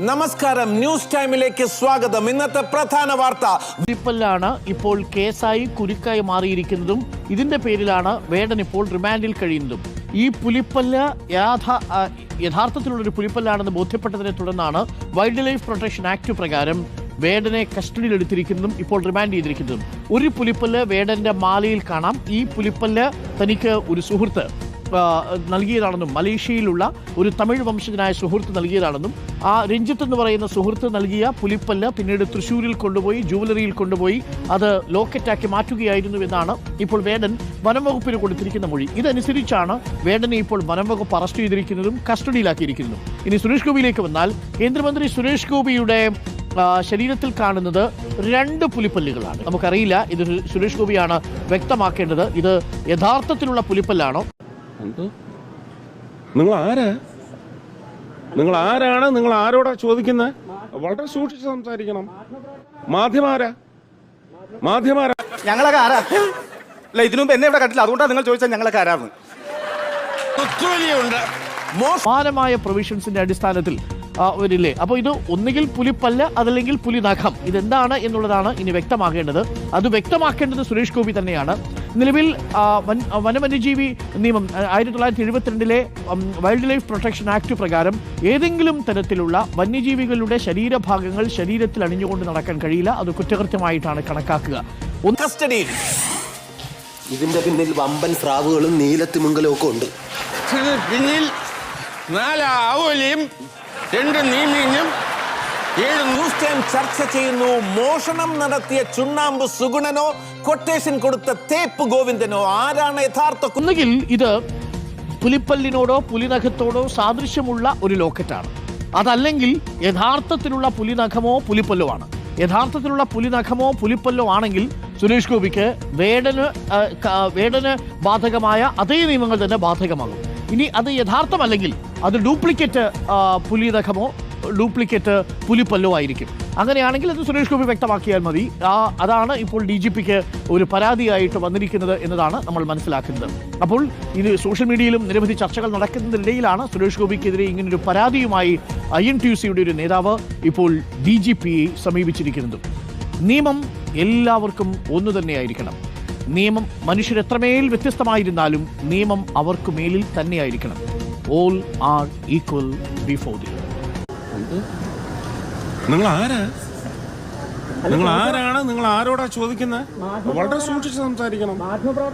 നമസ്കാരം, ന്യൂസ് ടൈമിലേക്ക് സ്വാഗതം. ഇന്നത്തെ പ്രധാന വാർത്ത പുലിപ്പല്ലാണ് ഇപ്പോൾ കേസായി കുരുക്കായി മാറിയിരിക്കുന്നതും ഇതിന്റെ പേരിലാണ് വേടൻ ഇപ്പോൾ റിമാൻഡിൽ കഴിയുന്നതും. ഈ പുലിപ്പല്ല് യഥാർത്ഥത്തിലുള്ളൊരു പുലിപ്പല്ലാണെന്ന് ബോധ്യപ്പെട്ടതിനെ തുടർന്നാണ് വൈൽഡ് ലൈഫ് പ്രൊട്ടക്ഷൻ ആക്ട് പ്രകാരം വേടനെ കസ്റ്റഡിയിലെടുത്തിരിക്കുന്നതും ഇപ്പോൾ റിമാൻഡ് ചെയ്തിരിക്കുന്നതും. ഒരു പുലിപ്പല്ല് വേടന്റെ മാലയിൽ കാണാം. ഈ പുലിപ്പല്ല് തനിക്ക് ഒരു സുഹൃത്ത് നൽകിയതാണെന്നും മലേഷ്യയിലുള്ള ഒരു തമിഴ് വംശജനായ സുഹൃത്ത് നൽകിയതാണെന്നും ആ രഞ്ജിത്ത് എന്ന് പറയുന്ന സുഹൃത്ത് നൽകിയ പുലിപ്പല്ല് പിന്നീട് തൃശ്ശൂരിൽ കൊണ്ടുപോയി ജുവലറിയിൽ കൊണ്ടുപോയി അത് ലോക്കറ്റാക്കി മാറ്റുകയായിരുന്നു എന്നാണ് ഇപ്പോൾ വേടൻ വനംവകുപ്പിന് കൊടുത്തിരിക്കുന്ന മൊഴി. ഇതനുസരിച്ചാണ് വേടനെ ഇപ്പോൾ വനംവകുപ്പ് അറസ്റ്റ് ചെയ്തിരിക്കുന്നതും കസ്റ്റഡിയിലാക്കിയിരിക്കുന്നതും. ഇനി സുരേഷ് ഗോപിയിലേക്ക് വന്നാൽ, കേന്ദ്രമന്ത്രി സുരേഷ് ഗോപിയുടെ ശരീരത്തിൽ കാണുന്നത് 2 പുലിപ്പല്ലുകളാണ്. നമുക്കറിയില്ല, ഇത് സുരേഷ് ഗോപിയാണ് വ്യക്തമാക്കേണ്ടത്. ഇത് യഥാർത്ഥത്തിലുള്ള പുലിപ്പല്ലാണോ? നിങ്ങൾ ആരാണ്? നിങ്ങൾ ആരോടാ ചോദിക്കുന്നത്? വളരെ സൂക്ഷിച്ച് സംസാരിക്കണം. മാധ്യമാരാ? ഞങ്ങളൊക്കെ ആരാ? അല്ല, ഇതിനു മുമ്പ് എന്നെ ഇവിടെ കണ്ടില്ല, അതുകൊണ്ടാണ് നിങ്ങൾ ചോദിച്ചാൽ ഞങ്ങളൊക്കെ ആരാന്ന്. സമാനമായ പ്രൊവിഷൻസിന്റെ അടിസ്ഥാനത്തിൽ വരില്ലേ? അപ്പോൾ ഇത് ഒന്നുകിൽ പുലിപ്പല്ല്, അതല്ലെങ്കിൽ പുലിനഖം. ഇതെന്താണ് എന്നുള്ളതാണ് ഇനി വ്യക്തമാക്കേണ്ടത്. അത് വ്യക്തമാക്കേണ്ടത് സുരേഷ് ഗോപി തന്നെയാണ്. നിലവിൽ വന്യജീവി നിയമം 1972 വൈൽഡ് ലൈഫ് പ്രൊട്ടക്ഷൻ ആക്ട് പ്രകാരം ഏതെങ്കിലും തരത്തിലുള്ള വന്യജീവികളുടെ ശരീരഭാഗങ്ങൾ ശരീരത്തിൽ അണിഞ്ഞുകൊണ്ട് നടക്കാൻ കഴിയില്ല. അത് കുറ്റകൃത്യമായിട്ടാണ് കണക്കാക്കുക. കസ്റ്റഡിയിൽ ഇതിന്റെ പിന്നിൽ വമ്പൻ സ്രാവുകളും നീലത്തിമിംഗലവും ഒക്കെ ഉണ്ട്. പിന്നിൽ 4 ആവോലിയും 2 നീമീനും 7 ന്യൂസ് ടൈം ചർച്ച ചെയ്യുന്നു. മോഷണം നടത്തിയ ചുണ്ണാമ്പ് സുഗുണനോ കൊട്ടേഷൻ കൊടുത്ത തേപ്പ് ഗോവിന്ദനോ? ആരാണ് യഥാർത്ഥ? ഒന്നുകിൽ ഇത് പുലിപ്പല്ലിനോടോ പുലിനഖത്തോടോ സാദൃശ്യമുള്ള ഒരു ലോക്കറ്റാണ്, അതല്ലെങ്കിൽ യഥാർത്ഥത്തിലുള്ള പുലിനഖമോ പുലിപ്പല്ലോ ആണ്. യഥാർത്ഥത്തിലുള്ള പുലിനഖമോ പുലിപ്പല്ലോ ആണെങ്കിൽ സുരേഷ് ഗോപിക്ക് വേടന് ബാധകമായ അതേ നിയമങ്ങൾ തന്നെ ബാധകമാകും. ഇനി അത് യഥാർത്ഥമല്ലെങ്കിൽ അത് ഡ്യൂപ്ലിക്കേറ്റ് പുലിനഖമോ ഡ്യൂപ്ലിക്കേറ്റ് പുലിപ്പല്ലോ ആയിരിക്കും. അങ്ങനെയാണെങ്കിൽ അത് സുരേഷ് ഗോപി വ്യക്തമാക്കിയാൽ മതി. അതാണ് ഇപ്പോൾ DGPക്ക് ഒരു പരാതിയായിട്ട് വന്നിരിക്കുന്നത് എന്നതാണ് നമ്മൾ മനസ്സിലാക്കുന്നത്. അപ്പോൾ ഇത് സോഷ്യൽ മീഡിയയിലും നിരവധി ചർച്ചകൾ നടക്കുന്നതിനിടയിലാണ് സുരേഷ് ഗോപിക്കെതിരെ ഇങ്ങനൊരു പരാതിയുമായി INTUCയുടെ ഒരു നേതാവ് ഇപ്പോൾ DGPയെ സമീപിച്ചിരിക്കുന്നത്. നിയമം എല്ലാവർക്കും ഒന്നു തന്നെയായിരിക്കണം. നിയമം മനുഷ്യരെത്രമേൽ വ്യത്യസ്തമായിരുന്നാലും നിയമം അവർക്ക് മേലിൽ തന്നെയായിരിക്കണം. All are equal before the law. നിങ്ങൾ ആരാണ്? നിങ്ങൾ ആരോടാ ചോദിക്കുന്നത്? വളരെ സൂക്ഷിച്ച് സംസാരിക്കണം.